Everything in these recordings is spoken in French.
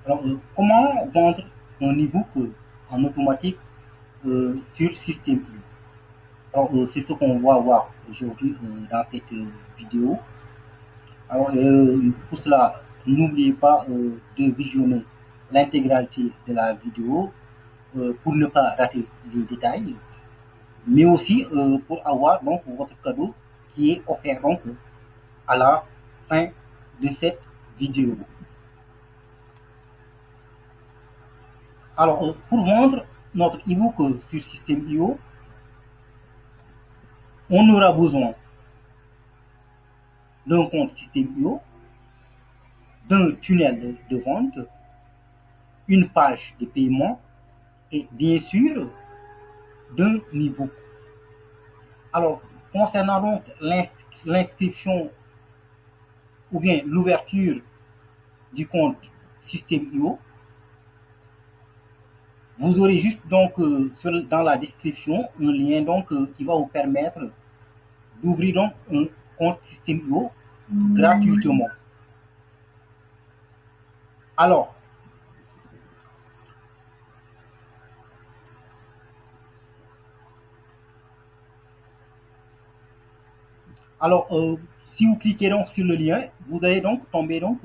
Alors, comment vendre un e-book en automatique sur système U? Alors, c'est ce qu'on va voir aujourd'hui dans cette vidéo. Alors, pour cela, n'oubliez pas de visionner l'intégralité de la vidéo pour ne pas rater les détails, mais aussi pour avoir donc votre cadeau qui est offert donc à la fin de cette vidéo. Alors, pour vendre notre e-book sur Système.io, on aura besoin d'un compte Système.io, d'un tunnel de vente, une page de paiement et bien sûr d'un e-book. Alors, concernant donc l'inscription ou bien l'ouverture du compte Système.io, vous aurez juste donc dans la description un lien donc qui va vous permettre d'ouvrir donc un compte Système.io gratuitement. Alors, si vous cliquez donc sur le lien, vous allez donc tomber donc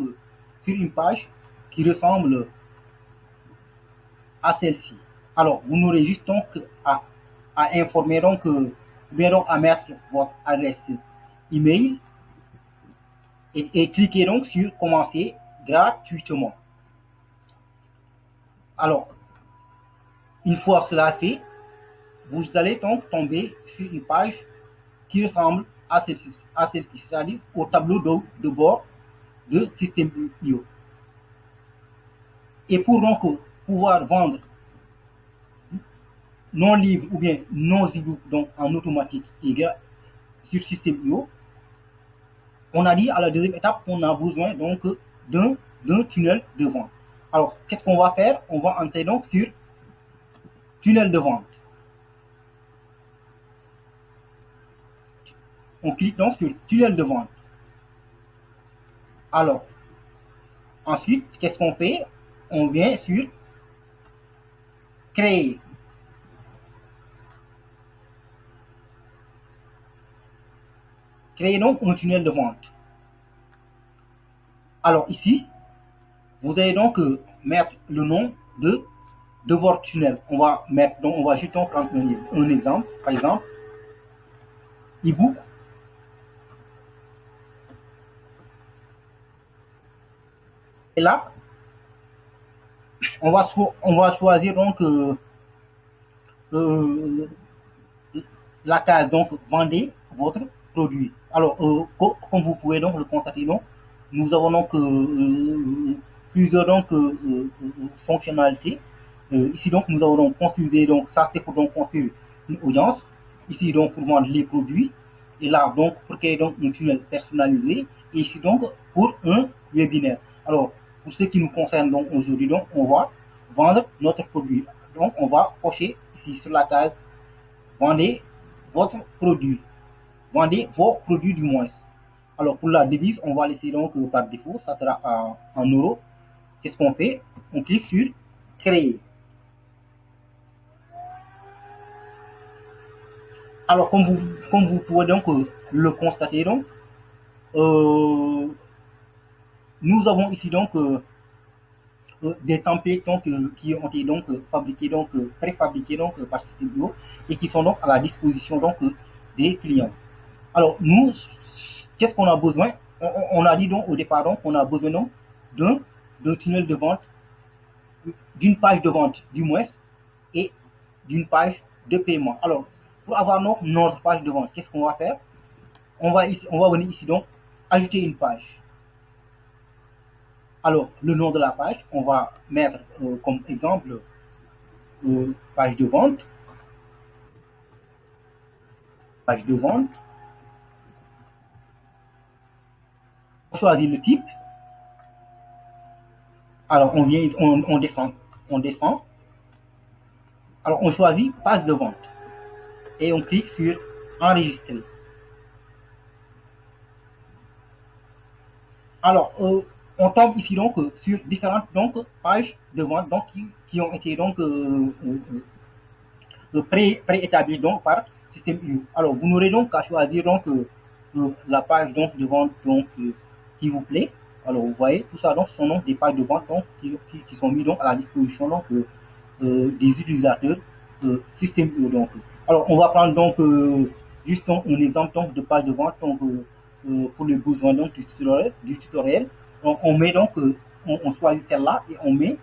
sur une page qui ressemble à celle-ci. Alors, vous n'aurez juste donc à informer donc, bien donc à mettre votre adresse email et cliquer donc sur commencer gratuitement. Alors, une fois cela fait, vous allez donc tomber sur une page qui ressemble à celle-ci, c'est-à-dire au tableau de bord de Système.io. Et pour donc pouvoir vendre nos livres ou bien nos e-books donc en automatique et sur Système.io, on a dit à la deuxième étape qu'on a besoin donc d'un tunnel de vente. Alors, qu'est-ce qu'on va faire? On va entrer donc sur tunnel de vente. On clique donc sur tunnel de vente. Alors, ensuite, qu'est-ce qu'on fait? On vient sur créer. Créer donc un tunnel de vente. Alors ici, vous allez donc mettre le nom de votre tunnel. On va mettre, donc on va juste prendre un exemple. Par exemple, ebook. Et là, on va choisir donc euh, la case donc vendez votre produit. Alors, comme vous pouvez donc le constater, donc, nous avons donc plusieurs donc fonctionnalités. Ici donc nous avons donc construit donc ça c'est pour donc construire une audience. Ici donc pour vendre les produits et là donc pour créer donc un tunnel personnalisé et ici donc pour un webinaire. Alors pour ce qui nous concerne donc aujourd'hui donc on va vendre notre produit. Donc on va cocher ici sur la case vendez votre produit. Vendez vos produits du moins. Alors pour la devise, on va laisser donc par défaut, ça sera en euros. Qu'est-ce qu'on fait? On clique sur créer. Alors comme vous pouvez donc le constater, donc, euh, nous avons ici donc des templates donc, qui ont été donc fabriqués, donc préfabriqués donc par Système.io et qui sont donc à la disposition donc des clients. Alors, nous, qu'est-ce qu'on a besoin? On a dit donc au départ donc, on a besoin donc d'un tunnel de vente, d'une page de vente du moins, et d'une page de paiement. Alors, pour avoir donc notre page de vente, qu'est-ce qu'on va faire? On va venir ici donc ajouter une page. Alors, le nom de la page, on va mettre comme exemple page de vente, page de vente. On choisit le type. Alors, on descend. Alors, on choisit page de vente et on clique sur enregistrer. Alors, on tombe ici donc sur différentes donc pages de vente donc qui ont été donc préétabli donc par système U. Alors vous n'aurez donc qu'à choisir donc la page donc de vente donc qui vous plaît. Alors vous voyez tout ça donc ce sont donc des pages de vente donc qui sont mis donc à la disposition donc des utilisateurs système U donc. Alors on va prendre donc juste donc, un exemple donc de page de vente donc pour les besoins donc du tutoriel. On met donc on choisit celle-là et on met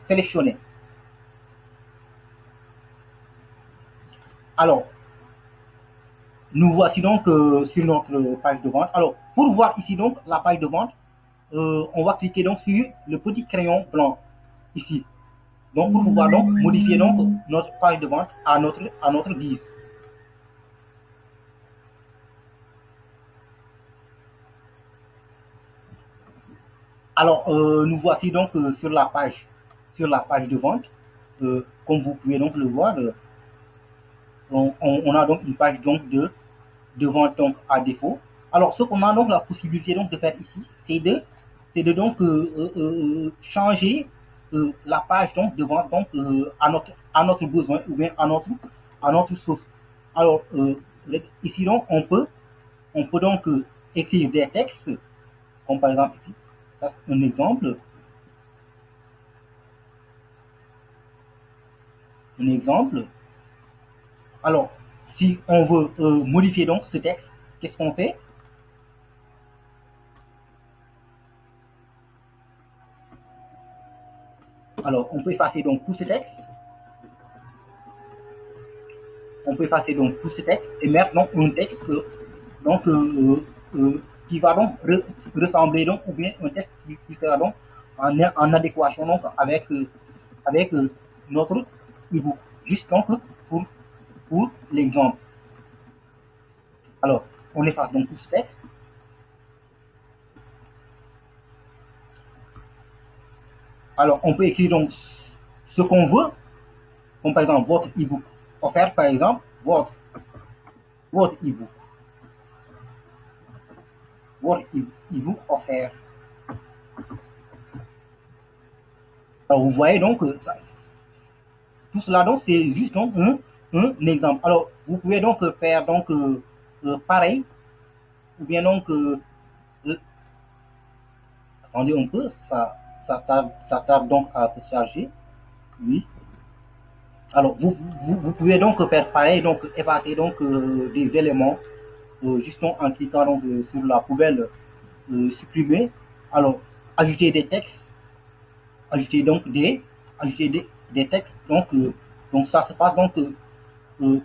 sélectionner. Alors, nous voici donc sur notre page de vente. Alors, pour voir ici donc la page de vente, on va cliquer donc sur le petit crayon blanc ici. Donc, pour pouvoir donc modifier donc notre page de vente à notre guise. Alors, nous voici donc sur la page de vente. Comme vous pouvez donc le voir, on a donc une page donc de vente donc à défaut. Alors, ce qu'on a donc la possibilité donc de faire ici, c'est de donc changer la page donc de vente donc à notre besoin ou bien à notre source. Alors ici donc on peut donc écrire des textes comme par exemple ici, ça c'est un exemple. Alors si on veut modifier donc ce texte, qu'est-ce qu'on fait? Alors on peut effacer donc tout ce texte. On peut effacer donc tout ce texte et mettre donc un texte donc qui va donc ressembler donc ou bien un texte qui sera donc en adéquation donc avec notre ebook. Juste donc pour l'exemple. Alors on efface donc tout ce texte. Alors on peut écrire donc ce qu'on veut, comme par exemple votre ebook offert, par exemple votre ebook votre ebook offert. Alors vous voyez donc tout cela donc c'est juste donc un exemple. Alors vous pouvez donc faire donc pareil ou bien donc attendez un peu, ça tarde donc à se charger. Oui. Alors vous pouvez donc faire pareil, donc effacer donc des éléments juste donc, en cliquant donc sur la poubelle supprimer. Alors ajouter des textes, ajouter donc des textes donc ça se passe donc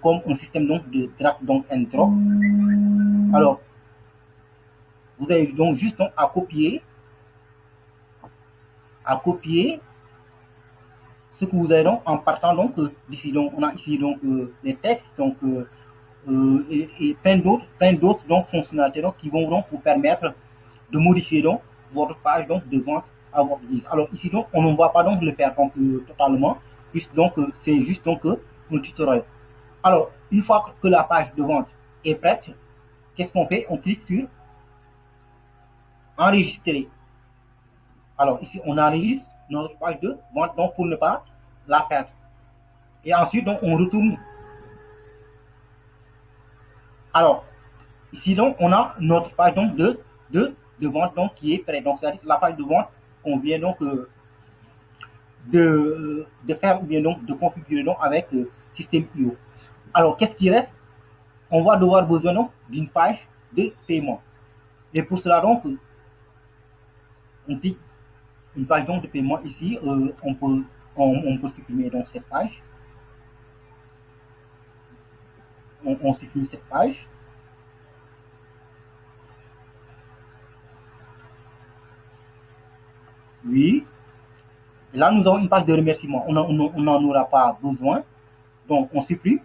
comme un système donc de drag donc and drop. Alors vous avez donc juste donc à copier ce que vous avez donc en partant donc d'ici. Donc on a ici donc les textes donc et plein d'autres donc fonctionnalités donc qui vont donc vous permettre de modifier donc votre page donc de vente à votre guise. Alors ici donc on ne va pas donc le faire donc totalement, puisque donc c'est juste donc un tutoriel. Alors une fois que la page de vente est prête, qu'est-ce qu'on fait? On clique sur enregistrer. Alors ici on enregistre notre page de vente donc pour ne pas la perdre. Et ensuite donc on retourne. Alors ici donc on a notre page donc de vente donc qui est prête. Donc c'est-à-dire la page de vente qu'on vient donc de faire ou bien donc de configurer donc avec système IO. Alors qu'est-ce qui reste? On va devoir besoin donc d'une page de paiement. Et pour cela donc on clique une page donc de paiement ici. On peut supprimer donc cette page. On supprime cette page. Oui. Et là, nous avons une page de remerciement. On n'en aura pas besoin. Donc, on supprime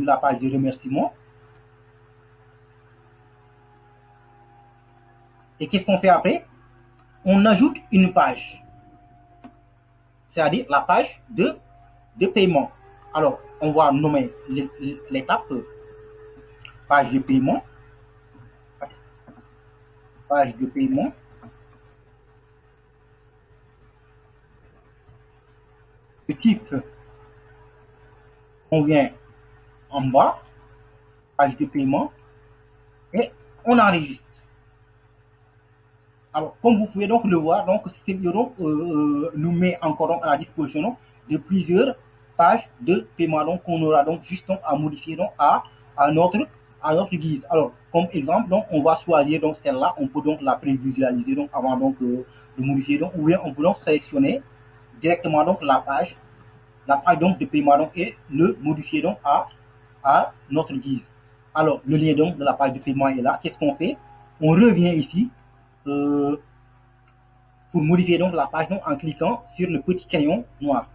la page de remerciement. Et qu'est-ce qu'on fait après? On ajoute une page, c'est-à-dire la page de paiement. Alors, on va nommer l'étape page de paiement. page de paiement. Le type, on vient en bas, page de paiement, et on enregistre. Alors, comme vous pouvez donc le voir, donc Symbiose donc, nous met encore donc, à la disposition donc, de plusieurs pages de paiement donc qu'on aura donc juste donc, à modifier donc, à notre guise. Alors, comme exemple, donc, on va choisir donc celle-là, on peut donc la prévisualiser donc avant donc de modifier donc, ou bien on peut donc sélectionner directement donc la page donc de paiement donc, et le modifier donc à notre guise. Alors, le lien donc de la page de paiement est là. Qu'est-ce qu'on fait? On revient ici pour modifier donc la page donc, en cliquant sur le petit crayon noir.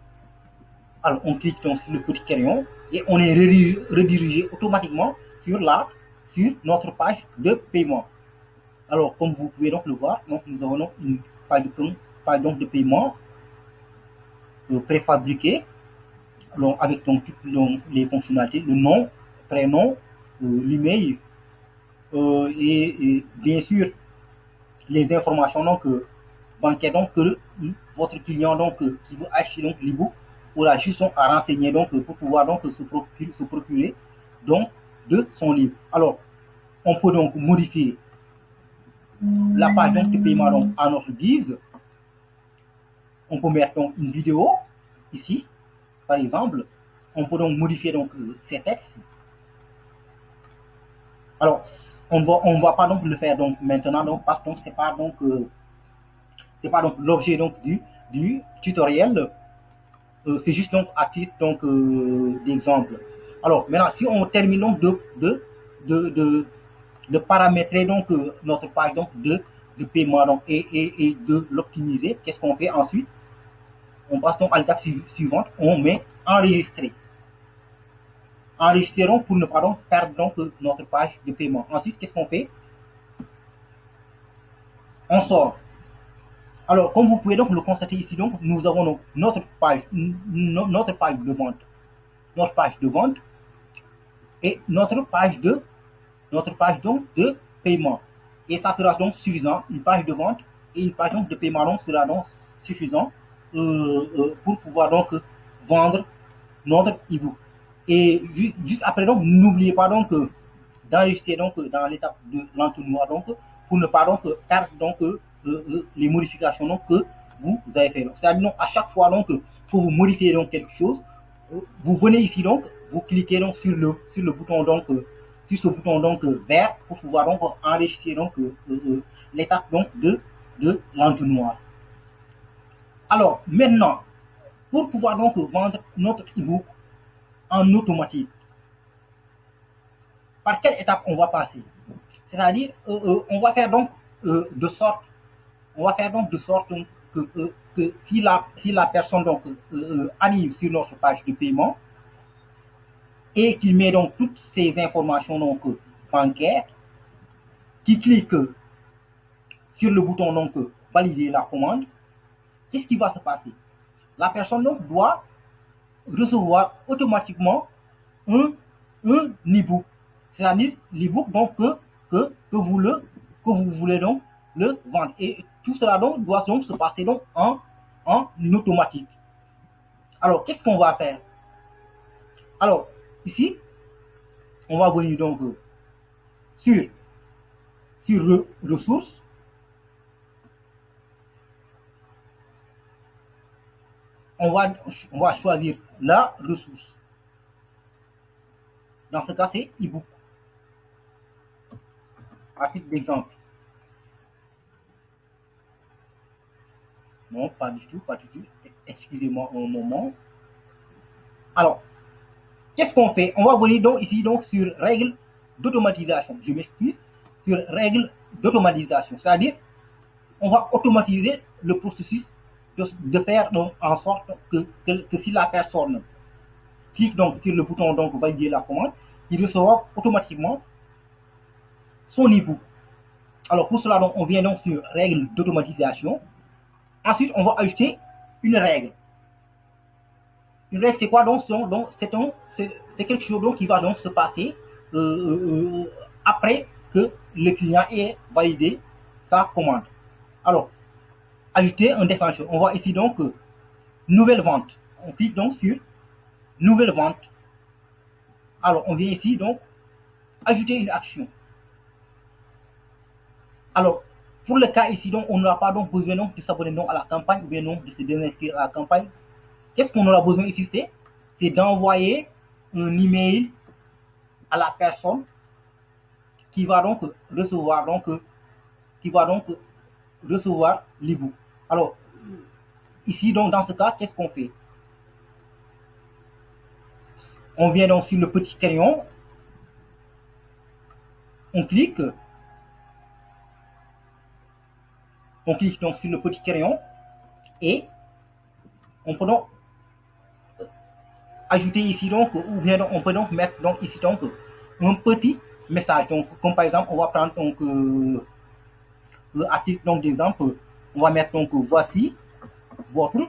Alors, on clique donc sur le petit crayon et on est redirigé automatiquement sur notre page de paiement. Alors, comme vous pouvez donc le voir, donc nous avons donc une page donc de paiement préfabriquée donc, avec donc, toutes donc, les fonctionnalités, le nom, prénom, l'email et bien sûr les informations donc, bancaires donc, que votre client donc, qui veut acheter donc, l'ebook aura juste donc, à renseigner donc, pour pouvoir donc, se procurer donc, de son livre. Alors, on peut donc modifier la page donc, de paiement donc, à notre guise. On peut mettre donc, une vidéo ici, par exemple. On peut donc modifier donc, ces textes. Alors, on va pas donc le faire donc maintenant donc parce que c'est pas donc l'objet donc du tutoriel. C'est juste donc à titre donc d'exemple. Alors maintenant, si on termine donc de paramétrer donc notre page donc de paiement donc et de l'optimiser, qu'est-ce qu'on fait ensuite? On passe donc à l'étape suivante, on met enregistrer. Enregistrons pour ne pas donc perdre donc notre page de paiement. Ensuite, qu'est-ce qu'on fait? On sort. Alors, comme vous pouvez donc le constater ici, donc, nous avons donc notre page de vente, notre page de vente et notre page donc de paiement. Et ça sera donc suffisant. Une page de vente et une page donc de paiement donc sera donc suffisant pour pouvoir donc vendre notre ebook. Et juste après donc, n'oubliez pas donc d'enregistrer donc dans l'étape de l'entonnoir donc pour ne pas donc perdre donc les modifications donc que vous avez fait. C'est-à-dire donc à chaque fois donc que vous modifiez donc quelque chose, vous venez ici donc, vous cliquez donc sur le bouton donc sur ce bouton donc vert pour pouvoir donc enregistrer donc l'étape donc de l'entonnoir. Alors maintenant, pour pouvoir donc vendre notre ebook en automatique, par quelle étape on va passer? C'est-à-dire, on va faire donc de sorte, que si la personne donc arrive sur notre page de paiement et qu'il met donc toutes ces informations donc bancaires, qui clique sur le bouton donc valider la commande, qu'est-ce qui va se passer? La personne donc doit recevoir automatiquement un e-book, c'est-à-dire l'e-book donc que vous voulez donc le vendre. Et tout cela donc doit donc se passer donc en automatique. Alors, qu'est-ce qu'on va faire? Alors, ici, on va venir donc sur ressources. On va choisir la ressource. Dans ce cas, c'est ebook. À titre d'exemple. Non, pas du tout, pas du tout. Excusez-moi un moment. Alors, qu'est-ce qu'on fait? On va venir donc ici donc sur règles d'automatisation. Je m'excuse. Sur règles d'automatisation. C'est-à-dire, on va automatiser le processus de faire donc en sorte que si la personne clique donc sur le bouton donc valider la commande, il recevra automatiquement son ebook. Alors pour cela, donc, on vient donc sur règles d'automatisation. Ensuite, on va ajouter une règle. Une règle, c'est quoi donc? C'est quelque chose donc qui va donc se passer après que le client ait validé sa commande. Alors, ajouter un déclencheur. On voit ici donc nouvelle vente. On clique donc sur nouvelle vente. Alors, on vient ici donc ajouter une action. Alors, pour le cas ici, donc, on n'aura pas donc besoin donc, de s'abonner donc, à la campagne ou bien donc, de se désinscrire à la campagne. Qu'est-ce qu'on aura besoin ici? C'est d'envoyer un email à la personne qui va donc recevoir l'ebook. Alors, ici, donc, dans ce cas, qu'est-ce qu'on fait? On vient donc sur le petit crayon, on clique donc sur le petit crayon et on peut donc ajouter ici donc, ou bien donc, on peut donc mettre donc ici donc un petit message. Donc, comme par exemple, on va prendre donc à titre donc d'exemple, on va mettre donc voici votre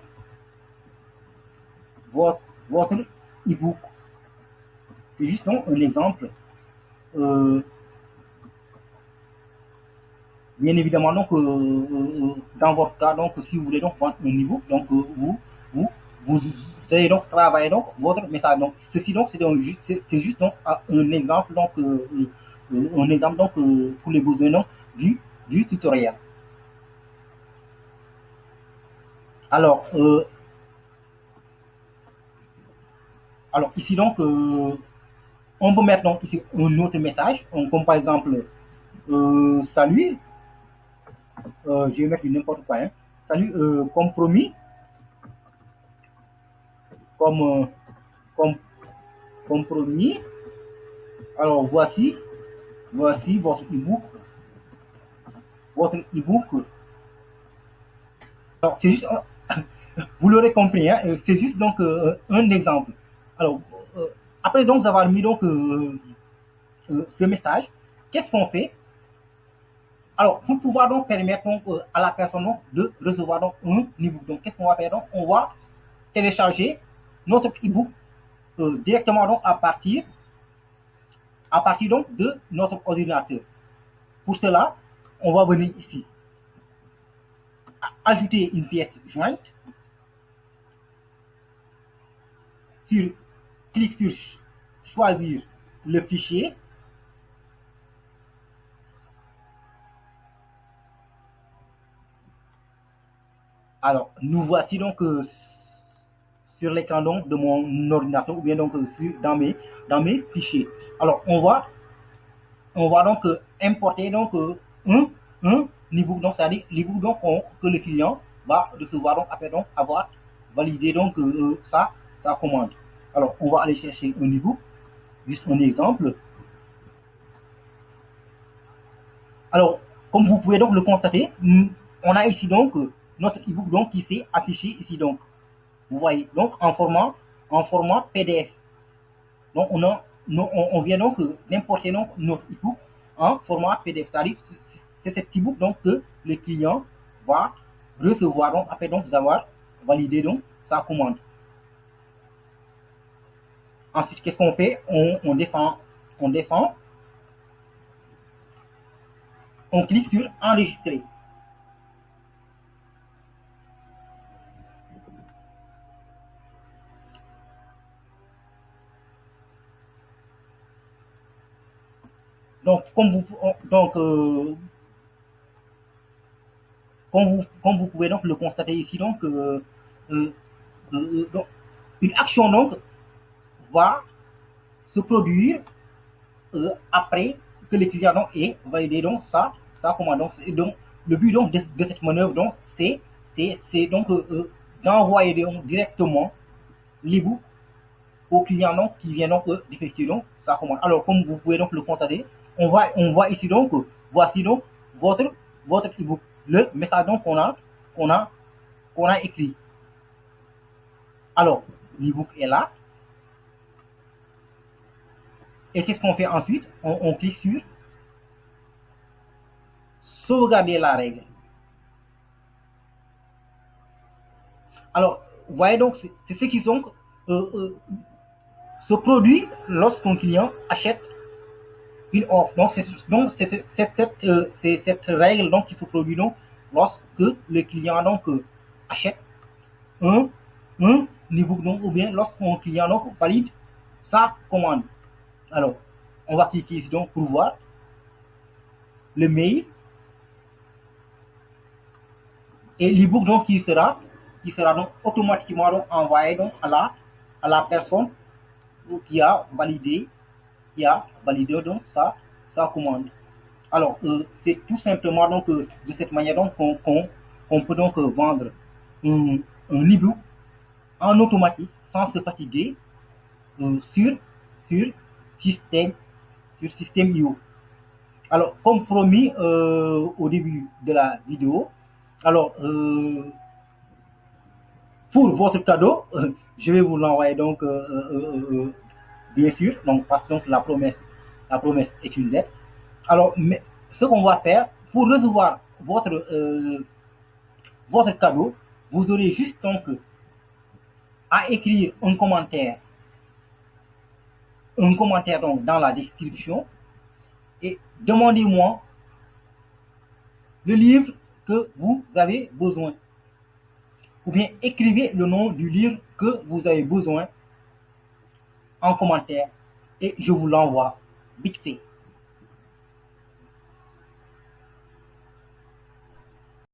votre, votre ebook. C'est juste donc un exemple. Euh, Bien évidemment, donc, dans votre cas, donc, si vous voulez donc vendre un ebook, donc, vous, vous allez donc travailler donc votre message. Donc, ceci donc, c'est juste donc un exemple donc, un exemple donc pour les besoins donc du tutoriel. Alors, alors ici donc, on peut mettre donc ici un autre message, comme par exemple, salut, je vais mettre n'importe quoi, hein. Salut, compromis, comme, comme compromis. Alors voici votre ebook. Alors c'est juste, vous l'aurez compris, hein, c'est juste donc un exemple. Alors euh, après donc avoir mis donc ce message, qu'est-ce qu'on fait? Alors pour pouvoir donc permettre donc à la personne donc, de recevoir donc un ebook. Donc qu'est-ce qu'on va faire? Donc on va télécharger notre ebook directement donc à partir donc de notre ordinateur. Pour cela, on va venir ici, ajouter une pièce jointe, sur, clique sur choisir le fichier. Alors, nous voici donc sur l'écran donc de mon ordinateur ou bien donc dans mes fichiers. Alors, on va donc importer donc un ebook, donc c'est-à-dire l'ebook donc que le client va recevoir donc après donc avoir validé donc sa commande. Alors, on va aller chercher un ebook, juste un exemple. Alors, comme vous pouvez donc le constater, on a ici donc notre ebook donc qui s'est affiché ici donc. Vous voyez, donc en format PDF. Donc on vient donc d'importer donc notre ebook en format PDF. C'est-à-dire c'est cet ebook donc que le client va recevoir donc après donc avoir validé donc sa commande. Ensuite, qu'est-ce qu'on fait? On descend, on clique sur enregistrer. Donc, donc, comme vous pouvez donc le constater ici, euh, donc une action donc va se produire après que le client donc ait validé donc sa commande. Donc, le but donc de cette manœuvre donc c'est donc d'envoyer donc, directement l'ebook au client donc qui vient donc d'effectuer donc sa commande. Alors comme vous pouvez donc le constater, on voit ici donc voici donc votre votre ebook, le message donc qu'on a qu'on a écrit. Alors l'ebook est là et qu'est-ce qu'on fait ensuite? On clique sur sauvegarder la règle. Alors vous voyez donc c'est ce qui sont se produit lorsqu'un client achète une offre. Donc, c'est cette règle donc, qui se produit donc, lorsque le client donc, achète un, un e-book donc, ou bien lorsqu'un client donc, valide sa commande. Alors, on va cliquer ici donc pour voir le mail et l'e-book donc qui sera donc automatiquement donc envoyé donc à la personne qui a validé donc sa commande. Alors, c'est tout simplement donc de cette manière donc qu'on peut donc vendre un, un e-book en automatique sans se fatiguer sur sur système sur système IO. Alors, comme promis au début de la vidéo, alors pour votre cadeau, je vais vous l'envoyer donc bien sûr, donc parce que donc, la promesse est une lettre. Alors, mais, ce qu'on va faire pour recevoir votre cadeau, vous aurez juste donc à écrire un commentaire donc dans la description et demandez-moi le livre que vous avez besoin. Ou bien écrivez le nom du livre que vous avez besoin en commentaire et je vous l'envoie vite fait.